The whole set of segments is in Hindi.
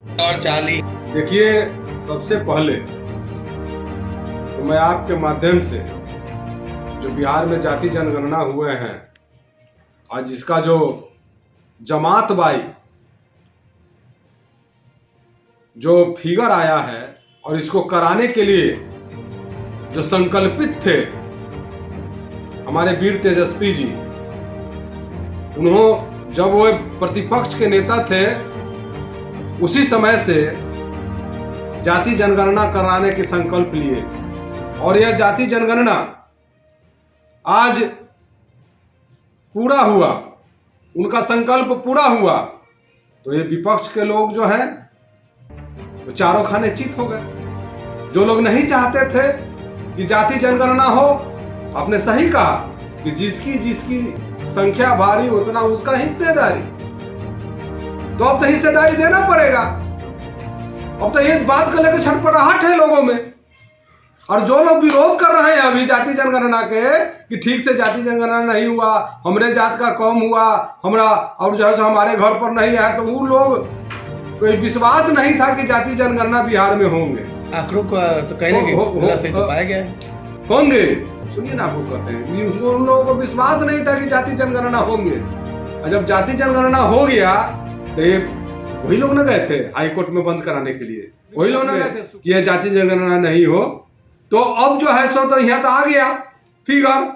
और 40। देखिए, सबसे पहले तो मैं आपके माध्यम से जो बिहार में जाति जनगणना हुए हैं, आज इसका जो जमात बाई जो फिगर आया है और इसको कराने के लिए जो संकल्पित थे हमारे वीर तेजस्वी जी, उन्होंने जब वो प्रतिपक्ष के नेता थे उसी समय से जाति जनगणना कराने के संकल्प लिए और यह जाति जनगणना आज पूरा हुआ, उनका संकल्प पूरा हुआ तो ये विपक्ष के लोग जो हैं वो चारों खाने चित हो गए। जो लोग नहीं चाहते थे कि जाति जनगणना हो, आपने सही कहा कि जिसकी जिसकी संख्या भारी उतना उसका हिस्सेदारी, तो अब तो हिस्सेदारी देना पड़ेगा। अब तो ये बात को लेकर छटपटाहट है लोगों में, और जो लोग विरोध कर रहे हैं अभी जाति जनगणना के कि ठीक से जाति जनगणना नहीं हुआ, हमरे जात का कम हुआ, हमरा और जो है सो हमारे घर पर नहीं आया, तो वो लोग कोई विश्वास नहीं था कि जाति जनगणना बिहार में होंगे। आंकड़ों को तो कहने से तो पाया गया होंगे। सुनिए ना, आपको कहते हैं उन लोगों को विश्वास नहीं था कि जाति जनगणना होंगे, और जब जाति जनगणना हो गया तो ये वही लोग न गए थे हाई कोर्ट में बंद कराने के लिए, वही लोग न गए थे कि यह जाति जनगणना नहीं हो। तो अब जो है सो तो यहाँ तो आ गया फिगर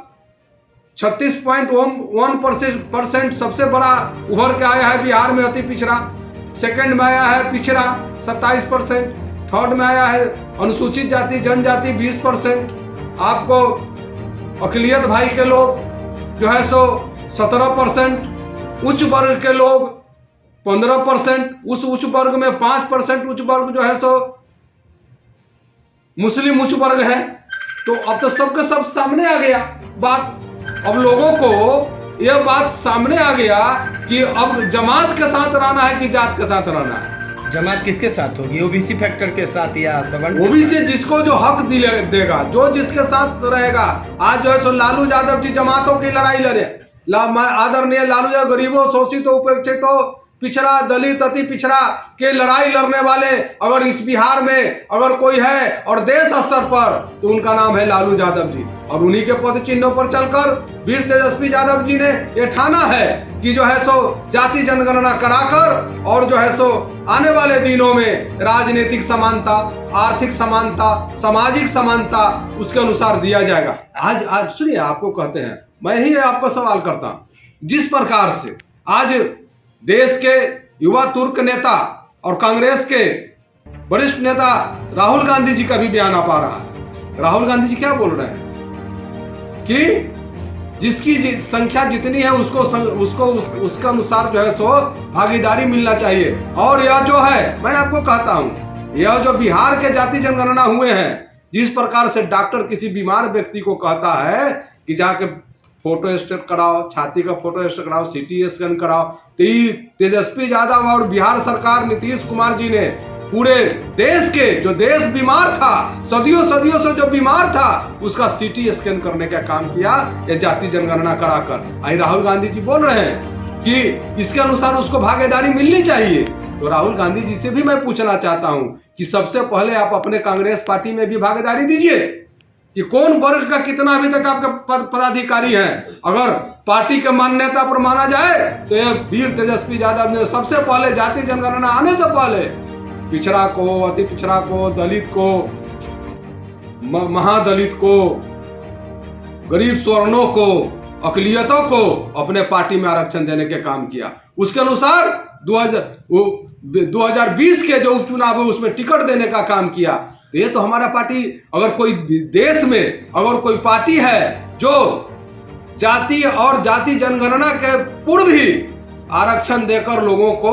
36.1% सबसे बड़ा उभर के आया है बिहार में अति पिछड़ा। सेकंड में आया है पिछड़ा 27%, थर्ड में आया है अनुसूचित जाति जनजाति 20%, आपको अकलियत भाई के लोग जो है सो 17%, उच्च वर्ग के लोग 15%, उस उच्च वर्ग में 5% उच्च वर्ग जो है सो मुस्लिम उच्च वर्ग है। तो अब तो सबके सब सामने आ गया बात, अब लोगों को यह बात सामने आ गया कि अब जमात के साथ रहना है कि जात के साथ रहना है। जमात किसके साथ होगी? ओबीसी फैक्टर के साथ या सवर्ण? ओबीसी जिसको जो हक देगा, जो जिसके साथ रहेगा। आज जो है सो लालू यादव जी जमातों की लड़ाई लड़े, आदरणीय लालू यादव गरीबों शोषितों उपेक्षितों पिछड़ा दलित अति पिछड़ा के लड़ाई लड़ने वाले अगर इस बिहार में अगर कोई है और देश स्तर पर, तो उनका नाम है लालू यादव जी। और उन्हीं के पद चिन्हों पर चलकर वीर तेजस्वी यादव जी ने यह ठाना है कि जो है सो जाति जनगणना कराकर और जो है सो आने वाले दिनों में राजनीतिक समानता, आर्थिक समानता, सामाजिक समानता उसके अनुसार दिया जाएगा। आज सुनिए, आपको कहते हैं, मैं ही आपको सवाल करता हूं, जिस प्रकार से आज देश के युवा तुर्क नेता और कांग्रेस के वरिष्ठ नेता राहुल गांधी जी का भी बयान आ पा रहा है। राहुल गांधी जी क्या बोल रहे हैं कि जिसकी संख्या जितनी है उसको उसके अनुसार जो है सो भागीदारी मिलना चाहिए। और यह जो है, मैं आपको कहता हूं, यह जो बिहार के जाति जनगणना हुए हैं, जिस प्रकार से डॉक्टर किसी बीमार व्यक्ति को कहता है कि जाके फोटो स्टेट कराओ, छाती का फोटो स्टेट कराओ, सीटी स्कैन कराओ, तो तेजस्वी यादव और बिहार सरकार नीतीश कुमार जी ने पूरे देश के जो देश बीमार था, सदियों सदियों से जो बीमार था, उसका सीटी स्कैन करने का काम किया ये जाति जनगणना कराकर। आई राहुल गांधी जी बोल रहे हैं कि इसके अनुसार उसको भागीदारी मिलनी चाहिए। तो राहुल गांधी जी से भी मैं पूछना चाहता हूं कि सबसे पहले आप अपने कांग्रेस पार्टी में भी भागीदारी दीजिए कि कौन वर्ग का कितना अभी तक आपके पदाधिकारी हैं। अगर पार्टी के मान्यता पर माना जाए तो यह वीर तेजस्वी यादव ने सबसे पहले जाति जनगणना आने से पहले पिछड़ा को, अति पिछड़ा को, दलित को, महादलित को, गरीब सवर्णों को, अकलियतों को अपने पार्टी में आरक्षण देने के काम किया। उसके अनुसार 2020 के जो उपचुनाव है उसमें टिकट देने का काम किया। तो ये तो हमारा पार्टी, अगर कोई देश में अगर कोई पार्टी है जो जाति और जाति जनगणना के पूर्व ही आरक्षण देकर लोगों को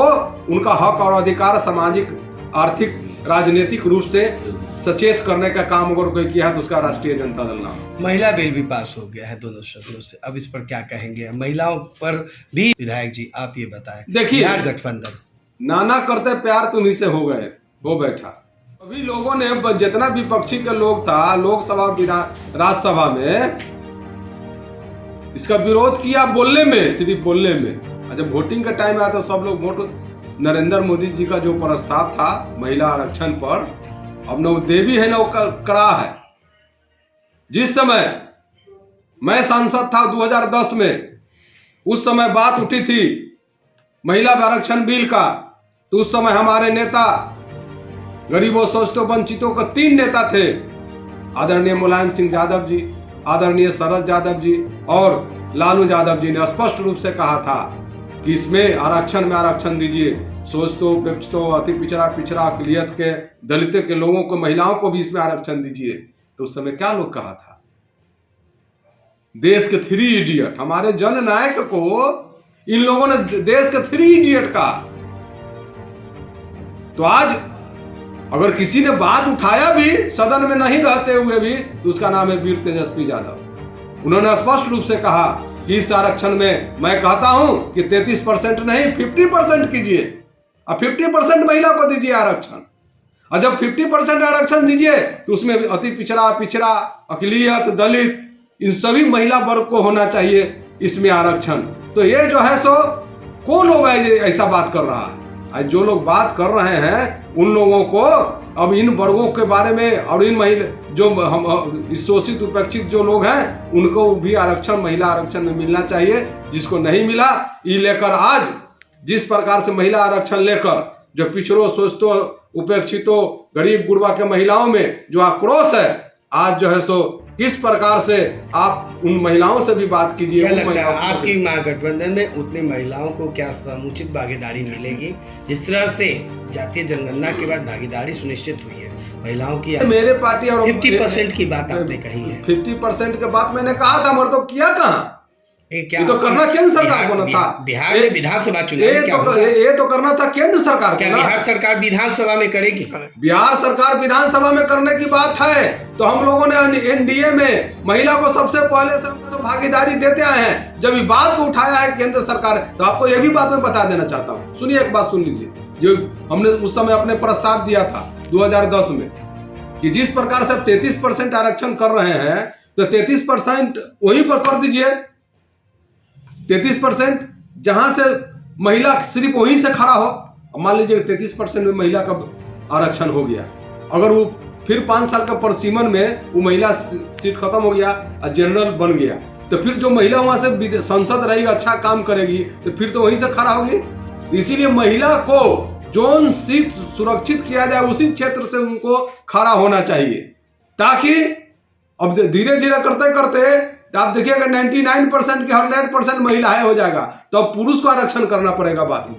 उनका हक और अधिकार सामाजिक, आर्थिक, राजनीतिक रूप से सचेत करने का काम अगर कोई किया है तो उसका राष्ट्रीय जनता दल नाम। महिला बिल भी पास हो गया है दोनों सदनों से, अब इस पर क्या कहेंगे? महिलाओं पर भी विधायक जी आप ये बताएं। देखिए, गठबंधन नाना करते प्यार तुम्ही से हो गए, वो बैठा। अभी लोगों ने जितना विपक्षी के लोग था लोकसभा राज्यसभा में इसका विरोध किया, बोलने में, सिर्फ बोलने में। जब वोटिंग का टाइम आया तो सब लोग वोट नरेंद्र मोदी जी का जो प्रस्ताव था महिला आरक्षण पर, अब न वो देवी है न वो कड़ा है। जिस समय मैं सांसद था 2010 में, उस समय बात उठी थी महिला आरक्षण बिल का, तो उस समय हमारे नेता गरीबों शोषितों वंचितों के 3 नेता थे, आदरणीय मुलायम सिंह यादव जी, आदरणीय शरद यादव जी और लालू यादव जी ने स्पष्ट रूप से कहा था कि इसमें आरक्षण में आरक्षण दीजिए, शोषितों उपेक्षितों अति पिछड़ा अकलियत के दलितों के लोगों को, महिलाओं को भी इसमें आरक्षण दीजिए। तो उस समय क्या लोग कहा था, देश के 3 इडियट, हमारे जननायक को इन लोगों ने देश के 3 इडियट कहा। तो आज अगर किसी ने बात उठाया भी सदन में नहीं रहते हुए भी, तो उसका नाम है वीर तेजस्वी यादव। उन्होंने स्पष्ट रूप से कहा कि इस आरक्षण में मैं कहता हूं कि 33% नहीं 50% कीजिए, अब 50% महिला को दीजिए आरक्षण। और जब 50% आरक्षण दीजिए तो उसमें अति पिछड़ा अकलियत दलित इन सभी महिला वर्ग को होना चाहिए इसमें आरक्षण। तो ये जो है सो कौन लोग ऐसा बात कर रहा है? आज जो लोग बात कर रहे हैं उन लोगों को अब इन वर्गों के बारे में और इन महिला जो हम शोषित उपेक्षित जो लोग हैं उनको भी आरक्षण महिला आरक्षण में मिलना चाहिए। जिसको नहीं मिला ये लेकर आज जिस प्रकार से महिला आरक्षण लेकर जो पिछड़ों शोषितों उपेक्षितों गरीब गुरबा के महिलाओं में जो आक्रोश है, आज जो है सो किस प्रकार से आप उन महिलाओं से भी बात कीजिए। क्या लगता है आपकी महागठबंधन में उतनी महिलाओं को क्या समुचित भागीदारी मिलेगी? जिस तरह से जातीय जनगणना के बाद भागीदारी सुनिश्चित हुई है महिलाओं की, मेरे पार्टी और 50% की बात आपने कही है। 50% की बात मैंने कहा था, मगर तो किया कहाँ? क्या ये तो करना केंद्र सरकार को था। बिहार में विधानसभा चुनाव ये तो करना था केंद्र सरकार को। बिहार सरकार विधानसभा में करेगी? बिहार सरकार विधानसभा में करने की बात है तो हम लोगों ने एनडीए में महिला को सबसे पहले से भागीदारी देते आए हैं। जब ये बात को उठाया है केंद्र सरकार, तो आपको ये भी बात मैं बता देना चाहता हूँ। सुनिए, एक बात सुन लीजिए। जो हमने उस समय अपने प्रस्ताव दिया था 2010 में कि जिस प्रकार से 33% आरक्षण कर रहे हैं तो 33% वहीं पर कर दीजिए। 33% जहां से महिला सिर्फ वहीं से खड़ा हो। मान लीजिए 33% में महिला का आरक्षण हो गया, अगर वो फिर 5 साल का परिसीमन में वो महिला सीट खत्म हो गया और जनरल बन गया, तो फिर जो महिला वहां से संसद रहेगी, अच्छा काम करेगी, तो फिर तो वहीं से खड़ा होगी। इसीलिए महिला को जोन सीट सुरक्षित किया जाए उसी क्षेत्र से उनको खड़ा होना चाहिए, ताकि अब धीरे धीरे करते करते आप देखिएगा 99% की 100% महिलाएं हो जाएगा, तो पुरुष को आरक्षण करना पड़ेगा बाद में।